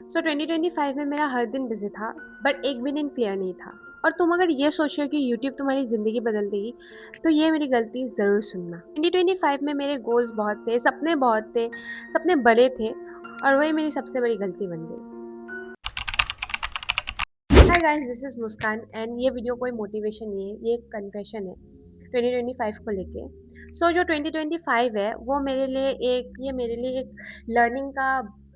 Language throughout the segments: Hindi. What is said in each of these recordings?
सो 2025 में मेरा हर दिन बिजी था, बट एक भी दिन क्लियर नहीं था। और तुम अगर ये सोच रहे हो कि यूट्यूब तुम्हारी ज़िंदगी बदल देगी, तो ये मेरी गलती ज़रूर सुनना। 2025 में मेरे गोल्स बहुत थे, सपने बहुत थे, सपने बड़े थे, और वही मेरी सबसे बड़ी गलती बन गई। Hi guys, this is Muskan and ये वीडियो कोई मोटिवेशन नहीं है, ये एक कन्फेशन है 2025 को लेके। जो 2025 है वो मेरे लिए एक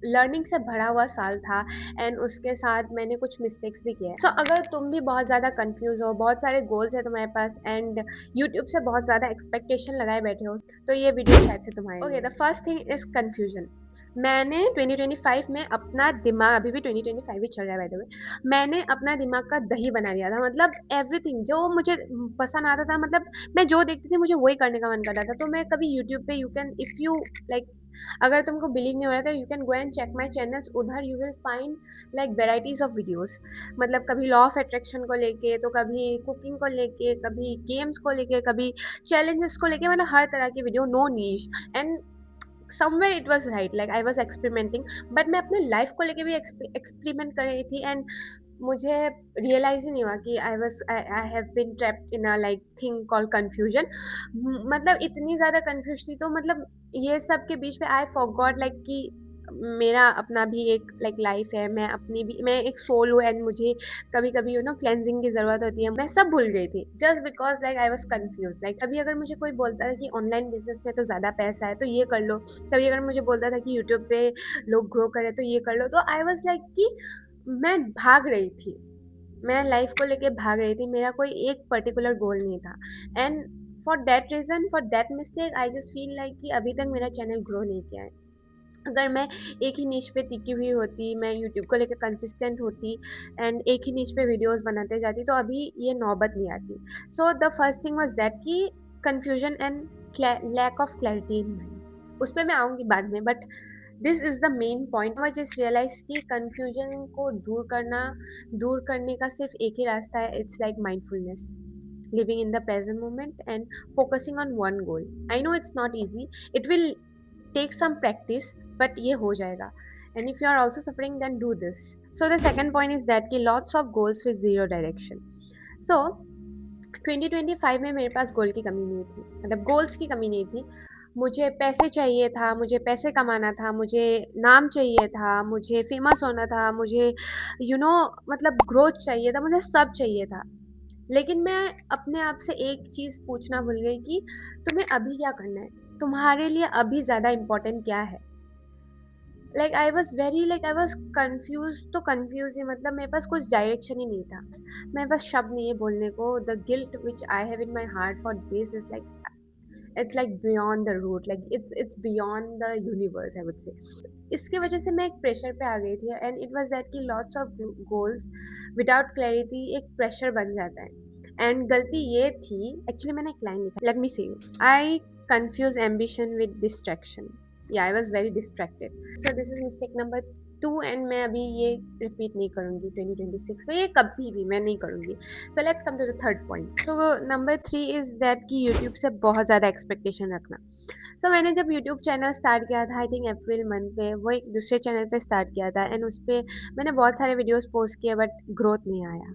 लर्निंग से भरा हुआ साल था। एंड उसके साथ मैंने कुछ मिस्टेक्स भी किए हैं। अगर तुम भी बहुत ज़्यादा कंफ्यूज हो, बहुत सारे गोल्स है तुम्हारे पास एंड यूट्यूब से बहुत ज़्यादा एक्सपेक्टेशन लगाए बैठे हो, तो ये वीडियो शायद से तुम्हारे लिए। The first thing is confusion. मैंने 2025 में अपना दिमाग, अभी भी 2025 ही चल रहा है बाय द वे, मैंने अपना दिमाग का दही बना लिया था। मतलब एवरीथिंग जो मुझे पसंद आता था, मतलब मैं जो देखती थी मुझे वही करने का मन कर रहा था। तो मैं कभी यूट्यूब पे, you can if you like, अगर तुमको बिलीव नहीं हो रहा है तो you can go and check my channels. उधर you will find like varieties of videos. मतलब कभी लॉ ऑफ अट्रैक्शन को लेके, तो कभी कुकिंग को लेके, कभी गेम्स को लेके, कभी चैलेंजेस को लेके, मतलब हर तरह की video, no niche. And somewhere it was right, like I was experimenting. But मैं अपने लाइफ को लेके भी एक्सपेरिमेंट कर रही थी। एंड मुझे रियलाइज ही नहीं हुआ कि I have been trapped in a like thing call confusion. मतलब इतनी ज़्यादा कन्फ्यूज थी, तो मतलब ये सब के बीच में आई फॉरगॉट लाइक कि मेरा अपना भी एक लाइक लाइफ है, मैं एक सोल हूँ। एंड मुझे कभी कभी क्लेंजिंग की ज़रूरत होती है। मैं सब भूल गई थी just because like I was confuse. Like अभी अगर मुझे कोई बोलता था कि ऑनलाइन बिजनेस में तो ज़्यादा पैसा है तो ये कर लो, कभी अगर मुझे बोलता था कि यूट्यूब पे लोग ग्रो करे तो ये कर लो, तो आई वॉज लाइक कि मैं भाग रही थी। मैं लाइफ को लेके भाग रही थी, मेरा कोई एक पर्टिकुलर गोल नहीं था। And for that reason, for that mistake, I just feel like कि अभी तक मेरा चैनल ग्रो नहीं किया है। अगर मैं एक ही निश पे टिकी हुई होती, मैं यूट्यूब को लेकर कंसिस्टेंट होती एंड एक ही निश पे वीडियोस बनाते जाती, तो अभी ये नौबत नहीं आती। The first thing was that कि confusion and lack of clarity in mind. उस पर मैं आऊँगी बाद में, but this is the main point. I just realise कि कन्फ्यूजन को दूर करने का सिर्फ एक ही रास्ता है। It's like mindfulness, living in the present moment and focusing on one goal. I know it's not easy, it will take some practice, but ये हो जाएगा। And if you are also suffering, then do this. So the second point is that कि lots of goals with zero direction. So 2025 में मेरे पास गोल की कमी नहीं थी, मतलब गोल्स की कमी नहीं थी। मुझे पैसे चाहिए था, मुझे पैसे कमाना था, मुझे नाम चाहिए था, मुझे फेमस होना था, मुझे मतलब ग्रोथ चाहिए था, मुझे सब चाहिए था। लेकिन मैं अपने आप से एक चीज़ पूछना भूल गई कि तुम्हें अभी क्या करना है, तुम्हारे लिए अभी ज़्यादा इम्पोर्टेंट क्या है। आई वॉज कन्फ्यूज, तो कन्फ्यूज ही, मतलब मेरे पास कुछ डायरेक्शन ही नहीं था। मेरे पास शब्द नहीं है बोलने को। The guilt which I have in my heart for this is like, it's like beyond the root, like it's beyond the universe, I would say. इसकी वजह से मैं एक प्रेशर पे आ गई थी। एंड इट वाज दैट कि lots of goals without clarity एक प्रेशर बन जाता है। एंड गलती ये थी, एक्चुअली मैंने एक लाइन लिखा, let me say you, I confuse ambition with distraction. या I was very distracted. This is mistake number 2। And मैं अभी ये रिपीट नहीं करूँगी 2026 में, ये कभी भी मैं नहीं करूँगी। So let's come to the third point. Number 3 is that कि यूट्यूब से बहुत ज़्यादा एक्सपेक्टेशन रखना। मैंने जब यूट्यूब चैनल स्टार्ट किया था, आई थिंक अप्रैल मंथ पे, वो एक दूसरे चैनल पे स्टार्ट किया था। एंड उस पर मैंने बहुत सारे वीडियोस पोस्ट किए, बट ग्रोथ नहीं आया,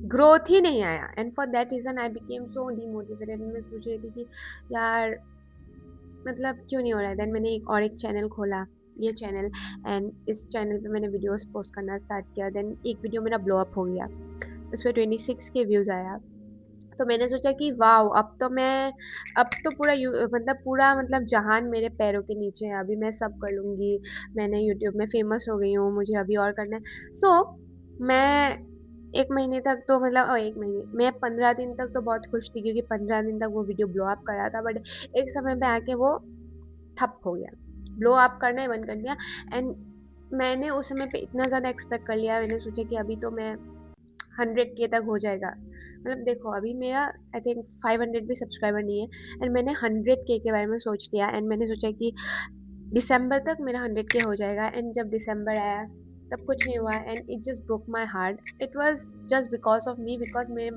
ग्रोथ ही नहीं आया। And for that reason I became so demotivated. मैं सोच रही थी कि यार, मतलब क्यों नहीं हो रहा है। देन मैंने एक चैनल खोला, ये चैनल। एंड इस चैनल पे मैंने वीडियोस पोस्ट करना स्टार्ट किया। देन एक वीडियो मेरा ब्लो अप हो गया, उस पर 26 के व्यूज़ आया। तो मैंने सोचा कि वाओ, अब तो पूरा जहान मेरे पैरों के नीचे है, अभी मैं सब कर लूँगी। मैंने यूट्यूब में फेमस हो गई हूँ, मुझे अभी और करना है। मैं एक महीने तक तो एक महीने, मैं 15 दिन तक तो बहुत खुश थी, क्योंकि 15 दिन तक वो वीडियो ब्लो अप कर रहा था। बट एक समय पे आके वो ठप हो गया, ब्लो अप करना ही बंद कर दिया। एंड मैंने उस समय पे इतना ज़्यादा एक्सपेक्ट कर लिया, मैंने सोचा कि अभी तो मैं 100K तक हो जाएगा। मतलब देखो, अभी मेरा आई थिंक 500 भी सब्सक्राइबर नहीं है। एंड मैंने 100K के बारे में सोच लिया। एंड मैंने सोचा कि दिसंबर तक मेरा 100K हो जाएगा। एंड जब दिसंबर आया, तब कुछ नहीं हुआ and it just broke my heart. It was just because of me, because मेरे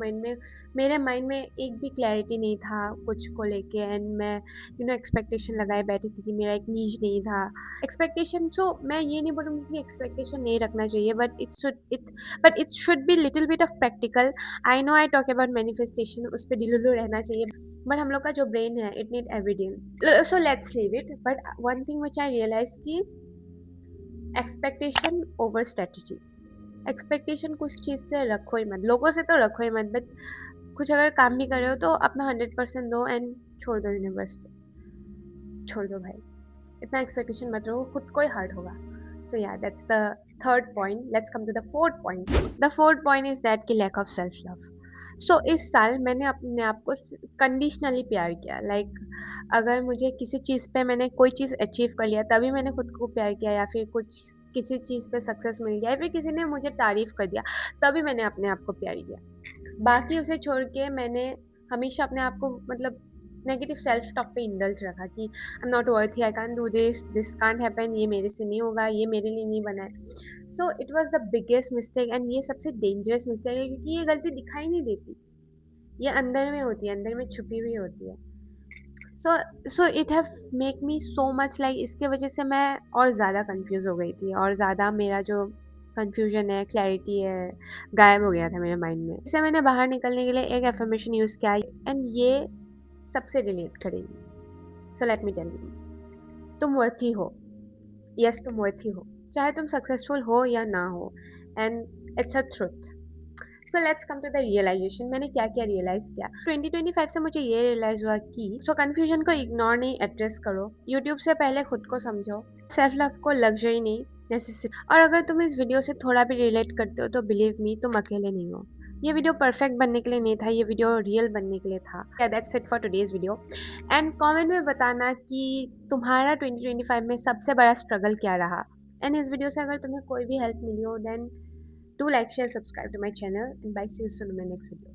माइंड में एक भी क्लैरिटी नहीं था कुछ को लेके, एंड मैं एक्सपेक्टेशन लगाए बैठी थी कि मेरा एक नीज नहीं था। एक्सपेक्टेशन, सो मैं ये नहीं बोलूँगी कि एक्सपेक्टेशन नहीं रखना चाहिए, but it should be little bit of practical. I know I talk about manifestation, उस पर डिलुलु रहना चाहिए, बट हम लोग का जो ब्रेन है it need evidence, so let's leave it. But one thing which I realise की एक्सपेक्टेशन ओवर स्ट्रेटजी। एक्सपेक्टेशन कुछ चीज़ से रखो ही मत, लोगों से तो रखो ही मत, बट कुछ अगर काम भी कर रहे हो तो अपना 100% दो एंड छोड़ दो, यूनिवर्स पे छोड़ दो भाई। इतना एक्सपेक्टेशन मत रखो, खुद को ही हर्ट होगा। सो या that's the third point. Let's come to the fourth point. The fourth point is that की lack of self love. So इस साल मैंने अपने आप को कंडीशनली प्यार किया। अगर मुझे किसी चीज़ पे मैंने कोई चीज़ अचीव कर लिया तभी मैंने खुद को प्यार किया, या फिर कुछ किसी चीज़ पे सक्सेस मिल गया, या फिर किसी ने मुझे तारीफ़ कर दिया तभी मैंने अपने आप को प्यार किया। बाकी उसे छोड़ के मैंने हमेशा अपने आप को मतलब नेगेटिव सेल्फ टॉक पे इंडल्ज रखा कि I am not worthy, I can't do this can't happen, ये मेरे से नहीं होगा, ये मेरे लिए नहीं बना है। So it was the biggest mistake, and ये सबसे डेंजरस मिस्टेक है, क्योंकि ये गलती दिखाई नहीं देती, ये अंदर में होती है, अंदर में छुपी हुई होती है। So so it have make me so much like, इसके वजह से मैं और ज़्यादा कंफ्यूज हो गई थी, और ज़्यादा मेरा जो कंफ्यूजन है, क्लैरिटी है, गायब हो गया था मेरे माइंड में। इससे मैंने बाहर निकलने के लिए एक एफर्मेशन यूज़ किया, एंड ये सबसे रिलेट करेगी। So let me tell you, तुम वर्थी हो। यस, तुम वर्थी हो, चाहे तुम सक्सेसफुल हो या ना हो, and it's a truth. So let's come to the realisation. मैंने क्या क्या रियलाइज किया 2025 से, मुझे ये रियलाइज हुआ कि कन्फ्यूजन को इग्नोर नहीं, एड्रेस करो। यूट्यूब से पहले खुद को समझो। सेल्फ लव को लग्जरी नहीं, नेसेसिटी। और अगर तुम इस वीडियो से थोड़ा भी रिलेट करते हो तो बिलीव मी, तुम अकेले नहीं हो। ये वीडियो परफेक्ट बनने के लिए नहीं था, ये वीडियो रियल बनने के लिए था। That's it for today's video. And comment में बताना कि तुम्हारा 2025 में सबसे बड़ा स्ट्रगल क्या रहा। एंड इस वीडियो से अगर तुम्हें कोई भी हेल्प मिली हो, then do like, share, subscribe to my channel, and bye, see you soon in my next video.